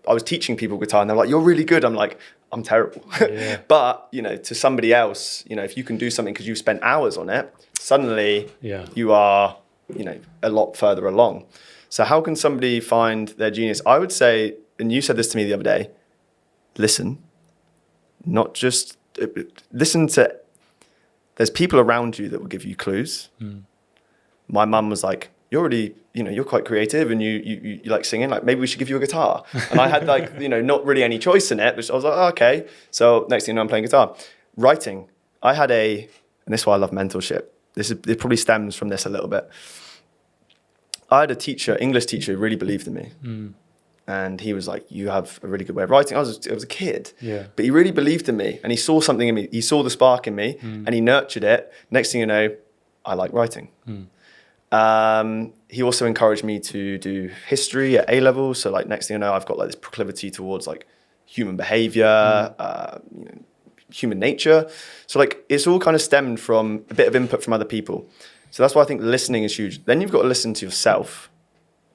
I was teaching people guitar and they're like, you're really good. I'm like, I'm terrible. Yeah. But, you know, to somebody else, you know, if you can do something because you've spent hours on it, suddenly you are, you know, a lot further along. So how can somebody find their genius? I would say, and you said this to me the other day, listen, not just listen to, there's people around you that will give you clues. My mum was like, you're really, you know, you're quite creative and you like singing, like maybe we should give you a guitar. And I had like, you know, not really any choice in it, but I was like, oh, okay. So next thing you know, I'm playing guitar. Writing. I had and this is why I love mentorship. It probably stems from this a little bit. I had a teacher, English teacher, who really believed in me. And he was like, you have a really good way of writing. I was a kid, but he really believed in me and he saw something in me. He saw the spark in me and he nurtured it. Next thing you know, I like writing. He also encouraged me to do history at A-level. So like next thing you know, I've got like this proclivity towards like human behavior, you know, human nature. So like it's all kind of stemmed from a bit of input from other people. So that's why I think listening is huge. Then you've got to listen to yourself.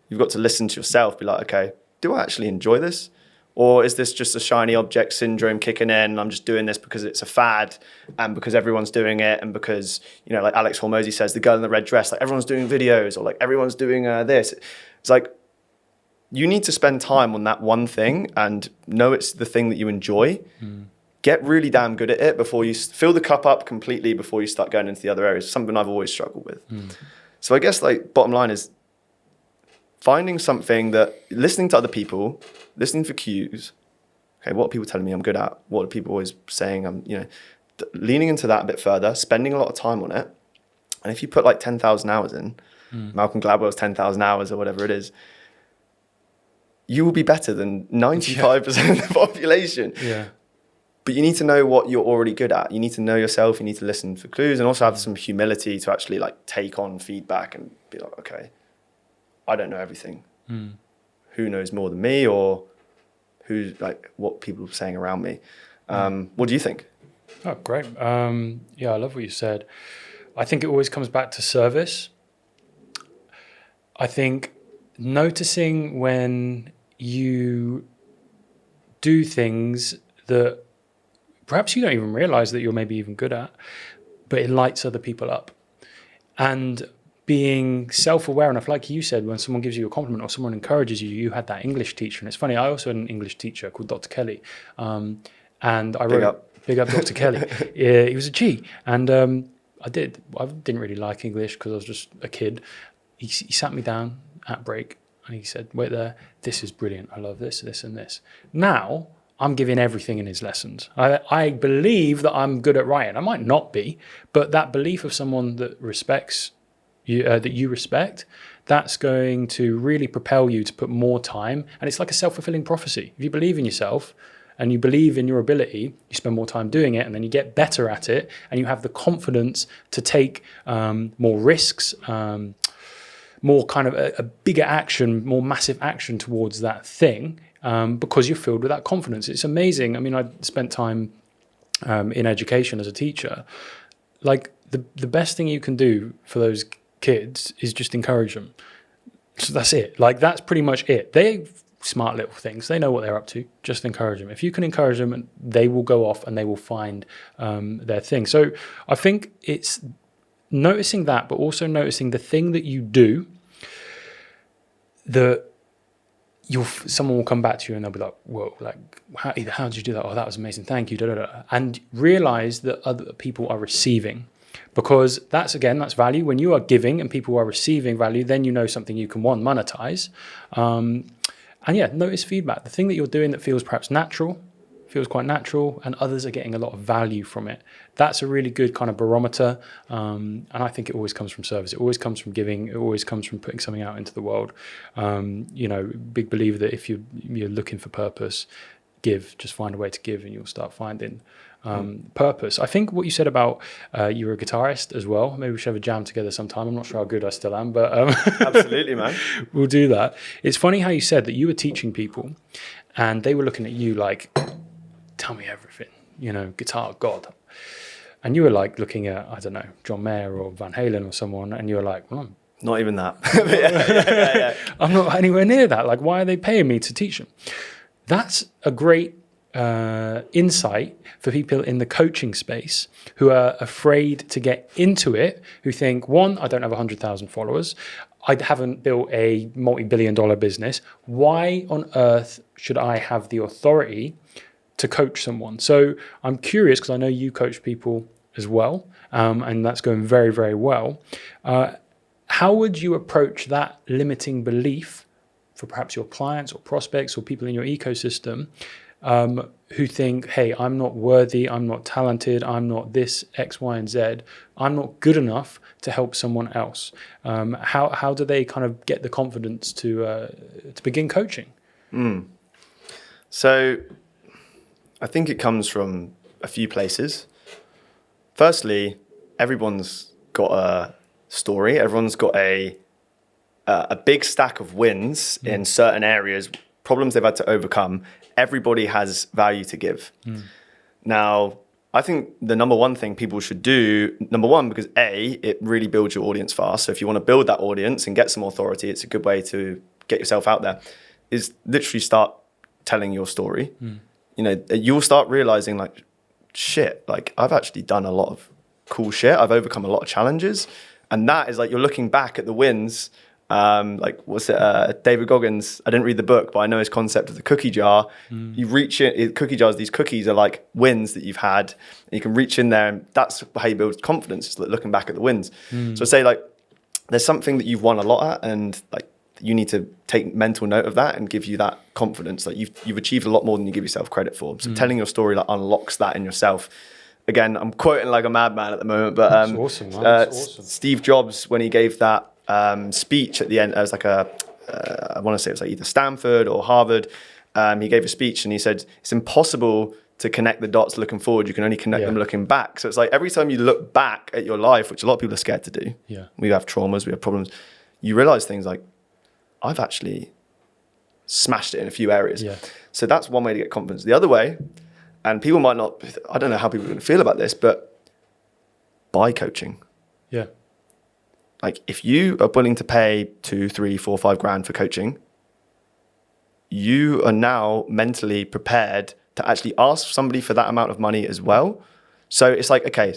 You've got to listen to yourself, be like, okay, do I actually enjoy this? Or is this just a shiny object syndrome kicking in? I'm just doing this because it's a fad and because everyone's doing it and because, you know, like Alex Hormozy says, the girl in the red dress, like everyone's doing videos or like everyone's doing this. It's like, you need to spend time on that one thing and know it's the thing that you enjoy. Get really damn good at it before you fill the cup up completely before you start going into the other areas. Something I've always struggled with. So I guess like bottom line is finding something that, listening to other people, listening for cues. Okay, what are people telling me I'm good at? What are people always saying? I'm, you know, leaning into that a bit further, spending a lot of time on it. And if you put like 10,000 hours in, Malcolm Gladwell's 10,000 hours or whatever it is, you will be better than 95% of the population. But you need to know what you're already good at. You need to know yourself. You need to listen for clues and also have some humility to actually like take on feedback and be like, okay, I don't know everything. Who knows more than me, or who's like what people are saying around me? What do you think? Oh, great. Yeah, I love what you said. I think it always comes back to service. I think noticing when you do things that perhaps you don't even realize that you're maybe even good at, but it lights other people up. And being self-aware enough, like you said, when someone gives you a compliment or someone encourages you, you had that English teacher. And it's funny, I also had an English teacher called Dr. Kelly. And I wrote, big up Dr. Kelly. He was a G. And I didn't really like English because I was just a kid. He sat me down at break and he said, wait there, this is brilliant. I love this, this and this. Now, I'm giving everything in his lessons. I believe that I'm good at writing. I might not be, but that belief of someone that respects you, that you respect, that's going to really propel you to put more time. And it's like a self-fulfilling prophecy. If you believe in yourself and you believe in your ability, you spend more time doing it and then you get better at it and you have the confidence to take more risks, more kind of a bigger action, more massive action towards that thing because you're filled with that confidence. It's amazing. I mean, I spent time in education as a teacher. Like the best thing you can do for those kids is just encourage them. So that's it. Like that's pretty much it. They're smart little things. They know what they're up to. Just encourage them. If you can encourage them, they will go off and they will find their thing. So I think it's noticing that, but also noticing the thing that you do that someone will come back to you and they'll be like, whoa, like how did you do that? Oh, that was amazing. Thank you. Da, da, da. And realize that other people are receiving. Because that's value. When you are giving and people are receiving value, then you know something you can monetize. And yeah, notice feedback. The thing that you're doing that feels perhaps natural, feels quite natural, and others are getting a lot of value from it. That's a really good kind of barometer. And I think it always comes from service. It always comes from giving. It always comes from putting something out into the world. You know, big believer that if you're looking for purpose, give. Just find a way to give and you'll start finding purpose. I think what you said about you're a guitarist as well. Maybe we should have a jam together sometime. I'm not sure how good I still am, but Absolutely, man. We'll do that. It's funny how you said that you were teaching people and they were looking at you like, tell me everything, you know, guitar god. And you were like looking at, I don't know, John Mayer or Van Halen or someone, and you were like, well, not even that. Yeah. I'm not anywhere near that. Like, why are they paying me to teach them? That's a great insight for people in the coaching space who are afraid to get into it, who think, one, I don't have 100,000 followers. I haven't built a multi-billion-dollar business. Why on earth should I have the authority to coach someone? So I'm curious, because I know you coach people as well, and that's going very, very well. How would you approach that limiting belief for perhaps your clients or prospects or people in your ecosystem who think, hey, I'm not worthy, I'm not talented, I'm not this X, Y, and Z, I'm not good enough to help someone else? How do they kind of get the confidence to begin coaching? So I think it comes from a few places. Firstly, everyone's got a story. Everyone's got a big stack of wins in certain areas, problems they've had to overcome. Everybody has value to give. Now, I think the number one thing people should do, number one, because it really builds your audience fast. So if you want to build that audience and get some authority, it's a good way to get yourself out there, is literally start telling your story. You know, you'll start realizing like, shit, like I've actually done a lot of cool shit. I've overcome a lot of challenges. And that is like, you're looking back at the wins. Like, what's it? David Goggins, I didn't read the book, but I know his concept of the cookie jar. You reach it, cookie jars, these cookies are like wins that you've had. And you can reach in there, and that's how you build confidence, is like looking back at the wins. So say like, there's something that you've won a lot at, and like, you need to take mental note of that and give you that confidence. Like you've achieved a lot more than you give yourself credit for. So telling your story like unlocks that in yourself. Again, I'm quoting like a madman at the moment, but That's awesome, man. That's awesome. Steve Jobs, when he gave that speech at the end, it was like I want to say it was like either Stanford or Harvard. He gave a speech and he said, it's impossible to connect the dots looking forward. You can only connect them looking back. So it's like every time you look back at your life, which a lot of people are scared to do. We have traumas, we have problems. You realize things like, I've actually smashed it in a few areas. So that's one way to get confidence. The other way, and people might not, I don't know how people are going to feel about this, but buy coaching. Like if you are willing to pay 2, 3, 4, 5 grand for coaching, you are now mentally prepared to actually ask somebody for that amount of money as well. So it's like, okay,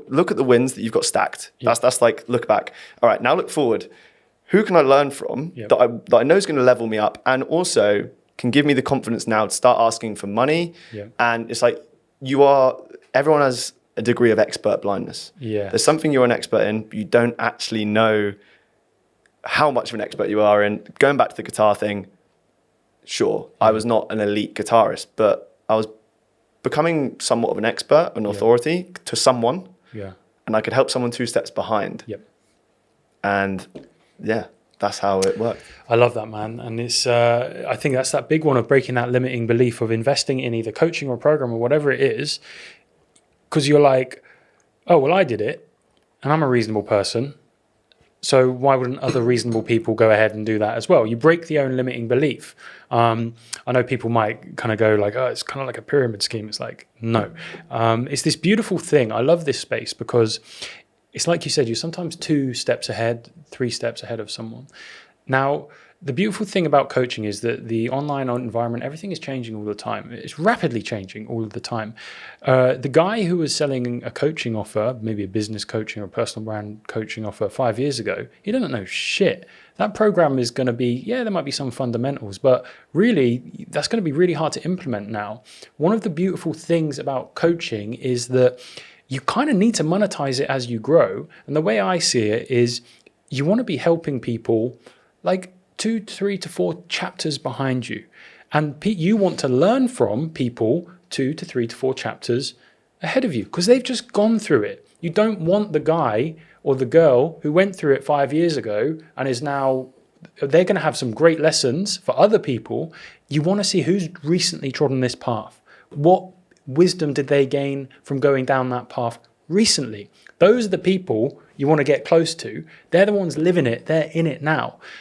look at the wins that you've got stacked. That's like, look back. All right, now look forward. Who can I learn from that I know is going to level me up, and also can give me the confidence now to start asking for money? And it's like, everyone has a degree of expert blindness. There's something you're an expert in, but you don't actually know how much of an expert you are in. Going back to the guitar thing, sure, I was not an elite guitarist, but I was becoming somewhat of an expert, an authority to someone. And I could help someone 2 steps behind. And that's how it worked. I love that, man. And it's, I think that's that big one of breaking that limiting belief of investing in either coaching or program or whatever it is. Because you're like, oh, well, I did it and I'm a reasonable person. So why wouldn't other reasonable people go ahead and do that as well? You break the own limiting belief. I know people might kind of go like, oh, it's kind of like a pyramid scheme. It's like, no. It's this beautiful thing. I love this space because it's like you said, you're sometimes 2 steps ahead, 3 steps ahead of someone. Now, the beautiful thing about coaching is that the online environment, everything is changing all the time. It's rapidly changing all of the time. The guy who was selling a coaching offer, maybe a business coaching or personal brand coaching offer 5 years ago, he doesn't know shit. That program is going to be, there might be some fundamentals, but really, that's going to be really hard to implement now. One of the beautiful things about coaching is that you kind of need to monetize it as you grow. And the way I see it is you want to be helping people like 2, 3 to 4 chapters behind you. And you want to learn from people 2 to 3 to 4 chapters ahead of you because they've just gone through it. You don't want the guy or the girl who went through it 5 years ago and is now, they're going to have some great lessons for other people. You want to see who's recently trodden this path. What wisdom did they gain from going down that path recently? Those are the people you want to get close to. They're the ones living it. They're in it now.